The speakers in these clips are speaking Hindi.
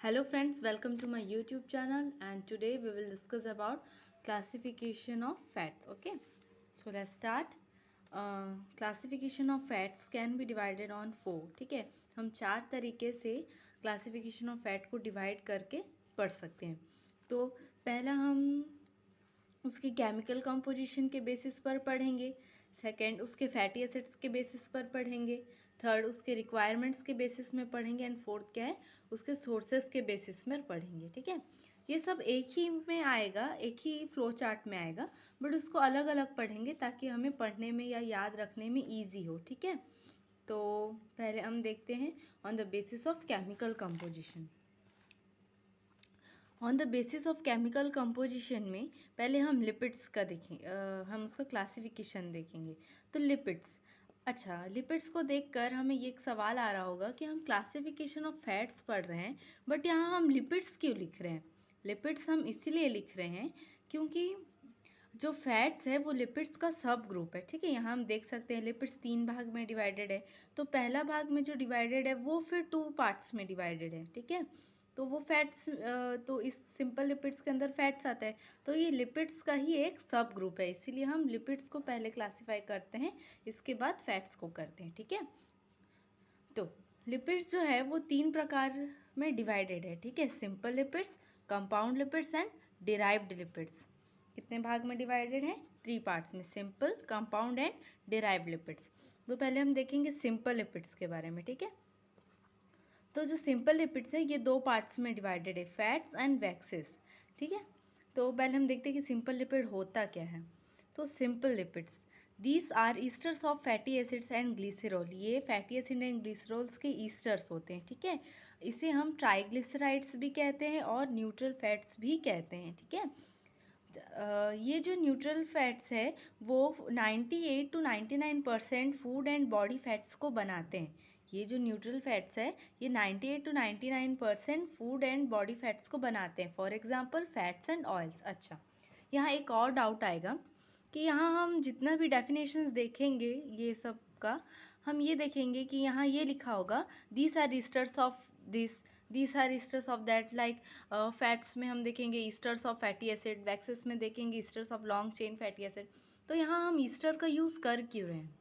Hello friends, welcome to my YouTube channel and today we will discuss about classification of fats. Okay, so let's start. Classification of fats can be divided on 4. ठीक है, हम 4 तरीके से classification of fat को divide करके पढ़ सकते हैं. तो पहला हम उसकी केमिकल कंपोजिशन के बेसिस पर पढ़ेंगे. सेकंड उसके फैटी एसिड्स के बेसिस पर पढ़ेंगे. थर्ड उसके रिक्वायरमेंट्स के बेसिस में पढ़ेंगे. एंड फोर्थ क्या है, उसके सोर्सेस के बेसिस में पढ़ेंगे. ठीक है, ये सब एक ही में आएगा, एक ही फ्लो चार्ट में आएगा, बट उसको अलग अलग पढ़ेंगे ताकि हमें पढ़ने में या याद रखने में ईजी हो. ठीक है, तो पहले हम देखते हैं on the basis of chemical composition. On the basis of chemical composition में पहले हम लिपिड्स का हम उसका क्लासिफिकेशन देखेंगे. तो लिपिड्स, अच्छा, लिपिड्स को देखकर हमें ये एक सवाल आ रहा होगा कि हम क्लासिफिकेशन ऑफ फैट्स पढ़ रहे हैं बट यहाँ हम लिपिड्स क्यों लिख रहे हैं. लिपिड्स हम इसीलिए लिख रहे हैं क्योंकि जो फैट्स है वो लिपिड्स का सब ग्रुप है. ठीक है, यहाँ हम देख सकते हैं लिपिड्स 3 भाग में डिवाइडेड है. तो पहला भाग में जो डिवाइडेड है वो फिर 2 पार्ट्स में डिवाइडेड है. ठीक है, तो वो फैट्स, तो इस सिंपल लिपिड्स के अंदर फैट्स आता है, तो ये लिपिड्स का ही एक सब ग्रुप है. इसीलिए हम लिपिड्स को पहले क्लासीफाई करते हैं, इसके बाद फैट्स को करते हैं. ठीक है, तो लिपिड्स जो है वो 3 प्रकार में डिवाइडेड है. ठीक है, simple lipids, compound lipids and derived lipids. कितने भाग में डिवाइडेड है? 3 पार्ट्स में, simple, compound and derived lipids. तो पहले हम देखेंगे सिंपल लिपिड्स के बारे में. ठीक है, तो जो सिंपल लिपिड्स है ये 2 पार्ट्स में डिवाइडेड है, फैट्स एंड वैक्सेस. ठीक है, तो पहले हम देखते हैं कि सिंपल लिपिड होता क्या है. तो simple lipids, these are esters of fatty acids and glycerol. ये फैटी एसिड एंड ग्लिसरॉल्स के ईस्टर्स होते हैं. ठीक है, इसे हम ट्राइग्लिसराइड्स भी कहते हैं और न्यूट्रल फैट्स भी कहते हैं. ठीक है, ये जो न्यूट्रल फैट्स है वो 98 to 99% food and body fats को बनाते हैं. ये जो न्यूट्रल फैट्स है ये 98 to 99% food and body fats को बनाते हैं. For example fats and oils. अच्छा, यहाँ एक और डाउट आएगा कि यहाँ हम जितना भी डेफिनेशंस देखेंगे ये सब का, हम ये देखेंगे कि यहाँ ये लिखा होगा these are esters of this, these are esters of that. Like fats में हम देखेंगे esters of fatty acid, waxes में देखेंगे esters of long chain fatty acid. तो यहाँ हम ईस्टर का यूज़ कर क्यों रहे हैं?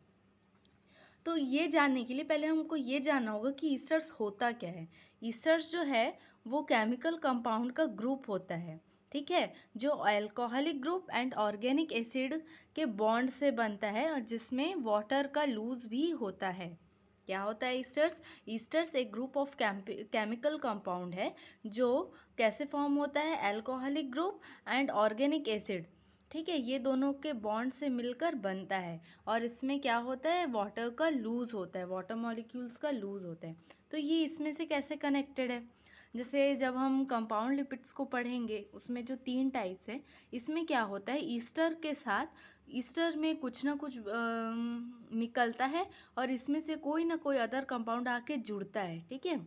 तो ये जानने के लिए पहले हमको ये जानना होगा कि ईस्टर्स होता क्या है. ईस्टर्स जो है वो केमिकल कंपाउंड का ग्रुप होता है. ठीक है, जो alcoholic group and organic acid के बॉन्ड से बनता है और जिसमें वाटर का लूज भी होता है. क्या होता है ईस्टर्स? ईस्टर्स एक ग्रुप ऑफ केमिकल कंपाउंड है जो कैसे फॉर्म होता है, alcoholic group and organic acid. ठीक है, ये दोनों के बॉन्ड से मिलकर बनता है और इसमें क्या होता है, वाटर का लूज होता है, वाटर मॉलिक्यूल्स का लूज होता है. तो ये इसमें से कैसे कनेक्टेड है? जैसे जब हम कंपाउंड लिपिड्स को पढ़ेंगे उसमें जो 3 टाइप्स है, इसमें क्या होता है, ईस्टर के साथ, ईस्टर में कुछ ना कुछ निकलता है और इसमें से कोई ना कोई अदर कंपाउंड आके जुड़ता है. ठीक है,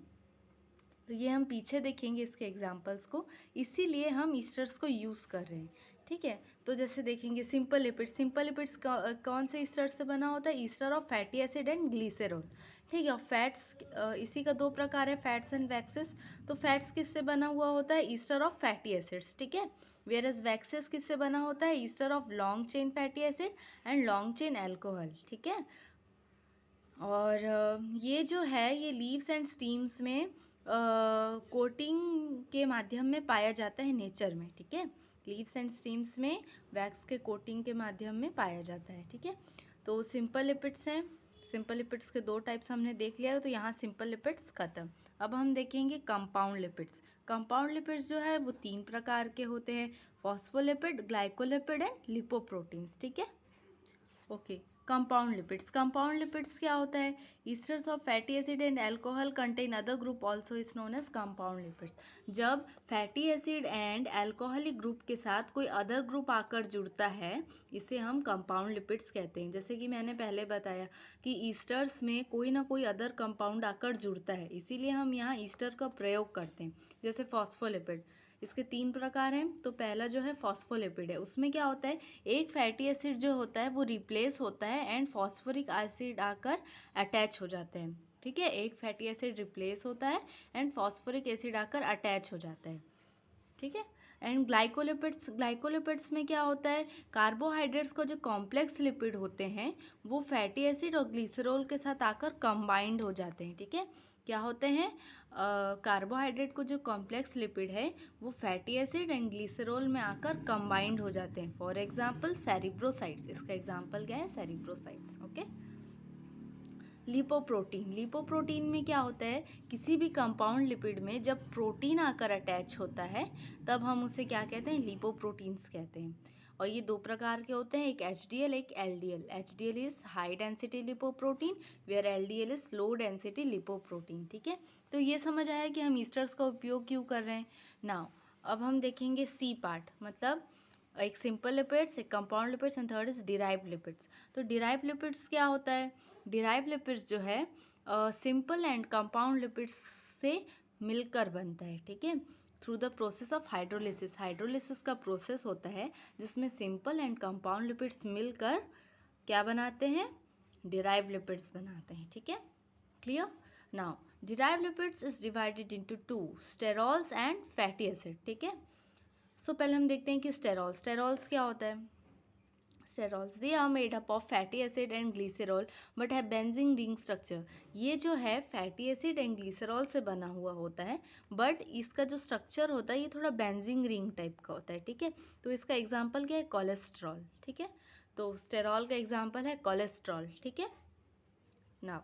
तो ये हम पीछे देखेंगे इसके एग्जांपल्स को, इसीलिए हम ईस्टर्स को यूज़ कर रहे हैं. ठीक है, तो जैसे देखेंगे सिंपल लिपिड्स. सिंपल लिपिड्स कौन से ईस्टर से बना होता है? Ester of fatty acid and glycerol. ठीक है, फैट्स, इसी का 2 प्रकार है, फैट्स एंड वैक्सेस. तो फैट्स किससे बना हुआ होता है? Ester of fatty acids. ठीक है, वेयर एज वैक्सेस किससे बना होता है? Ester of long chain fatty acid and long chain alcohol. ठीक है, और ये जो है ये लीव्स एंड स्टीम्स में कोटिंग के माध्यम में पाया जाता है नेचर में. ठीक है, लीव्स एंड स्टीम्स में वैक्स के कोटिंग के माध्यम में पाया जाता है. ठीक है, तो सिंपल लिपिड्स हैं. सिंपल लिपिड्स के 2 टाइप्स हमने देख लिया, तो यहाँ सिंपल लिपिड्स खत्म. अब हम देखेंगे कंपाउंड लिपिड्स. कंपाउंड लिपिड्स जो है वो 3 प्रकार के होते हैं, फॉस्फोलिपिड, ग्लाइकोलिपिड एंड लिपोप्रोटीन्स. ठीक है, okay. Compound lipids, compound lipids क्या होता है? Esters of fatty acid and alcohol contain other group also is known as compound lipids. जब fatty acid and alcoholic group के साथ कोई अदर ग्रुप आकर जुड़ता है, इसे हम कंपाउंड लिपिड्स कहते हैं. जैसे कि मैंने पहले बताया कि ईस्टर्स में कोई ना कोई अदर कंपाउंड आकर जुड़ता है, इसीलिए हम यहाँ ईस्टर का प्रयोग करते हैं. जैसे फॉस्फोलिपिड, इसके 3 प्रकार हैं. तो पहला जो है फॉस्फोलिपिड है, उसमें क्या होता है, एक फैटी एसिड जो होता है वो रिप्लेस होता है एंड फॉस्फोरिक एसिड आकर अटैच हो जाते हैं. ठीक है, एक फैटी एसिड रिप्लेस होता है एंड फॉस्फोरिक एसिड आकर अटैच हो जाता है। ठीक है, एंड ग्लाइकोलिपिड्स में क्या होता है, कार्बोहाइड्रेट्स को जो कॉम्प्लेक्स लिपिड होते हैं वो फैटी एसिड और ग्लिसरॉल के साथ आकर कंबाइंड हो जाते हैं। ठीक है, क्या होते हैं, कार्बोहाइड्रेट को जो कॉम्प्लेक्स लिपिड है वो फैटी एसिड एंड ग्लिसरॉल में आकर कंबाइंड हो जाते हैं। फॉर एग्जांपल सेरिब्रोसाइट्स, इसका एग्जांपल क्या है, सेरिब्रोसाइट्स। ओके, लिपोप्रोटीन में क्या होता है, किसी भी कंपाउंड लिपिड में जब प्रोटीन आकर अटैच होता है तब हम उसे क्या कहते हैं, लिपोप्रोटीन्स कहते हैं। और ये दो प्रकार के होते हैं, एक HDL एक LDL। HDL is high density lipoprotein where LDL is low density lipoprotein. ठीक है, तो ये समझ आया कि हम ईस्टर्स का उपयोग क्यों कर रहे हैं। नाउ अब हम देखेंगे सी पार्ट, मतलब एक सिंपल लिपिड्स, एक compound lipids and third is derived lipids. तो डिराइव्ड लिपिड्स क्या होता है, डिराइव लिपिड्स जो है सिंपल एंड कंपाउंड लिपिड्स से मिलकर बनता है। ठीक है, through the process of hydrolysis, hydrolysis का प्रोसेस होता है जिसमें सिंपल एंड कंपाउंड लिपिड्स मिलकर क्या बनाते हैं, डिराइव लिपिड्स बनाते हैं। ठीक है, clear. Now derive lipids is divided into two, sterols and fatty acid. ठीक है, सो पहले हम देखते हैं कि स्टेरॉल्स क्या होता है। Sterols, they are made up of fatty acid and glycerol but have benzene ring structure। ये जो है फैटी एसिड एंड ग्लिसरॉल से बना हुआ होता है बट इसका जो स्ट्रक्चर होता है ये थोड़ा बेंजीन रिंग टाइप का होता है। ठीक है, तो इसका एग्जांपल क्या है, कोलेस्ट्रॉल। ठीक है, तो स्टेरॉल का एग्जांपल है कोलेस्ट्रॉल। ठीक है, नाउ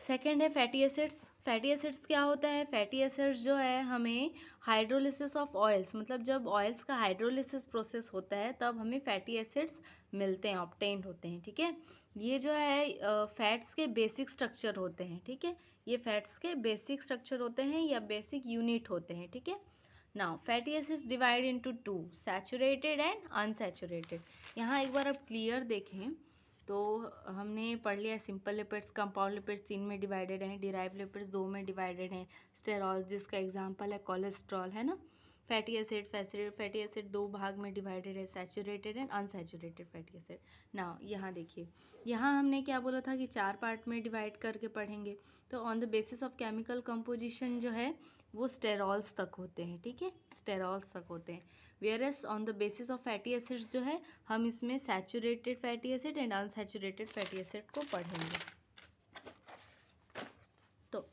सेकेंड है फैटी एसिड्स। फैटी एसिड्स क्या होता है, फैटी एसिड्स जो है हमें हाइड्रोलिसिस ऑफ ऑयल्स, मतलब जब ऑयल्स का हाइड्रोलिसिस प्रोसेस होता है तब हमें फैटी एसिड्स मिलते हैं, ऑब्टेन्ड होते हैं। ठीक है, ये जो है फैट्स के बेसिक स्ट्रक्चर होते हैं। ठीक है, ये फैट्स के बेसिक स्ट्रक्चर होते हैं या बेसिक यूनिट होते हैं। ठीक है, now fatty acids divide into two, saturated and unsaturated. यहाँ एक बार आप क्लियर देखें तो हमने पढ़ लिया, सिंपल लिपिड्स, कंपाउंड लिपिड्स 3 में डिवाइडेड हैं, डिराइव लिपिड्स 2 में डिवाइडेड हैं, स्टेरॉल जिसका एग्जांपल है कोलेस्ट्रॉल, है ना। फैटी एसिड 2 भाग में डिवाइडेड है, saturated and unsaturated fatty acid. Now यहाँ देखिए, यहाँ हमने क्या बोला था कि 4 पार्ट में डिवाइड करके पढ़ेंगे। तो on the basis of chemical composition जो है वो स्टेरॉल्स तक होते हैं। ठीक है, स्टेरॉल्स तक होते हैं। Whereas on the basis of fatty acids जो है हम इसमें saturated fatty acid and unsaturated fatty acid को पढ़ेंगे। तो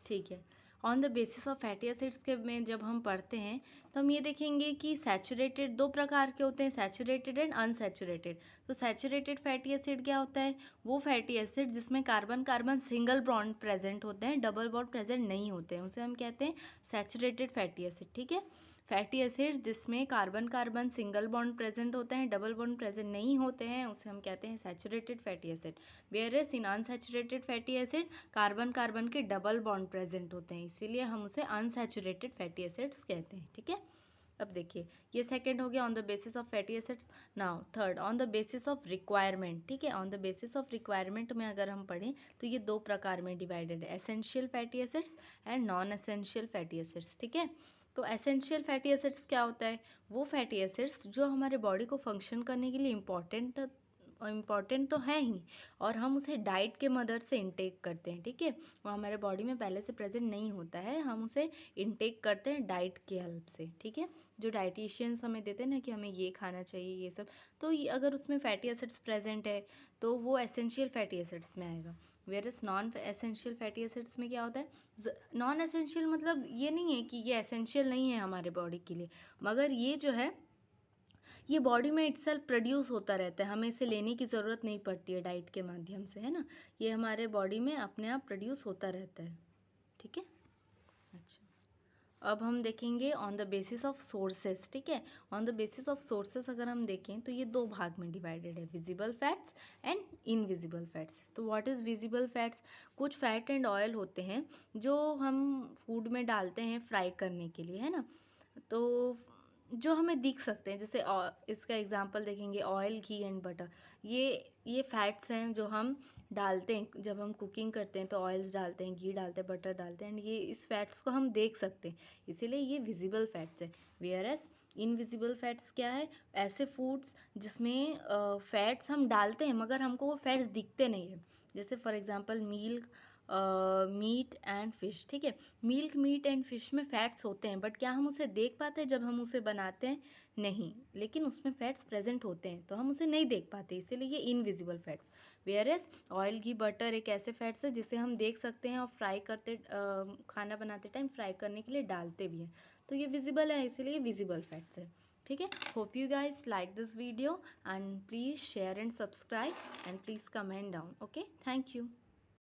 ठीक है, on the basis of fatty acids के में जब हम पढ़ते हैं तो हम ये देखेंगे कि सैचुरेटेड 2 प्रकार के होते हैं, सैचुरेटेड एंड अनसैचुरेटेड। तो सैचुरेटेड फैटी एसिड क्या होता है, वो फैटी एसिड जिसमें carbon carbon single bond present होते हैं, डबल बॉन्ड प्रेजेंट नहीं होते हैं, उसे हम कहते हैं सैचुरेटेड फैटी एसिड। ठीक है, फैटी एसिड जिसमें carbon carbon single bond present होते हैं, डबल बॉन्ड प्रेजेंट नहीं होते हैं, उसे हम कहते हैं saturated fatty acid. Whereas in unsaturated fatty acid carbon carbon के डबल बॉन्ड प्रेजेंट होते हैं, इसीलिए हम उसे अनसैचुरेटेड फैटी एसिड्स कहते हैं। ठीक है, अब देखिए ये सेकंड हो गया on the basis of fatty acids. Now third on the basis of requirement. ठीक है, on the basis of requirement में अगर हम पढ़ें तो ये 2 प्रकार में डिवाइडेड है, essential fatty acids and non essential fatty acids. ठीक है, तो एसेंशियल फैटी एसिड्स क्या होता है, वो फैटी एसिड्स जो हमारे बॉडी को फंक्शन करने के लिए इम्पॉर्टेंट तो है ही और हम उसे डाइट के मदद से इंटेक करते हैं। ठीक है, वो हमारे बॉडी में पहले से प्रेजेंट नहीं होता है, हम उसे इंटेक करते हैं डाइट के हेल्प से। ठीक है, जो डाइटिशियंस हमें देते हैं ना कि हमें ये खाना चाहिए ये सब, तो ये अगर उसमें फैटी एसिड्स प्रेजेंट है तो वो एसेंशियल फैटी एसिड्स में आएगा। Whereas non essential fatty acids में क्या होता है, नॉन एसेंशियल मतलब ये नहीं है कि ये एसेंशियल नहीं है हमारे बॉडी के लिए, मगर ये जो है ये बॉडी में इटसेल्फ प्रोड्यूस होता रहता है, हमें इसे लेने की ज़रूरत नहीं पड़ती है डाइट के माध्यम से, है ना। ये हमारे बॉडी में अपने आप प्रोड्यूस होता रहता है। ठीक है, अच्छा अब हम देखेंगे on the basis of sources. ठीक है, on the basis of sources अगर हम देखें तो ये 2 भाग में डिवाइडेड है, visible fats and invisible fats. तो व्हाट इज़ विजिबल फैट्स, कुछ फैट एंड ऑयल होते हैं जो हम फूड में डालते हैं फ्राई करने के लिए, है ना, तो जो हमें दिख सकते हैं, जैसे इसका एग्जांपल देखेंगे ऑयल, घी एंड बटर। ये फैट्स हैं जो हम डालते हैं जब हम कुकिंग करते हैं, तो ऑयल्स डालते हैं, घी डालते हैं, बटर डालते हैं, एंड ये इस फैट्स को हम देख सकते हैं, इसीलिए ये विजिबल फैट्स है। वेयर एज इनविजिबल फैट्स क्या है? ऐसे फूड्स जिसमें फैट्स हम डालते हैं मगर हमको वो फैट्स दिखते नहीं है। जैसे for example milk, meat and fish, ठीक है। मिल्क, मीट एंड फिश में फैट्स होते हैं, बट क्या हम उसे देख पाते हैं जब हम उसे बनाते हैं? नहीं, लेकिन उसमें फैट्स प्रेजेंट होते हैं तो हम उसे नहीं देख पाते, इसीलिए ये invisible fats. Where as oil, ghee, butter एक ऐसे फैट्स है जिसे हम देख सकते हैं और फ्राई करते खाना बनाते टाइम फ्राई करने के लिए डालते भी हैं, तो ये विजिबल है, इसीलिए विजिबल फैक्ट्स है। ठीक है। Hope you guys like this video and please share and subscribe and please comment down. Okay, thank you.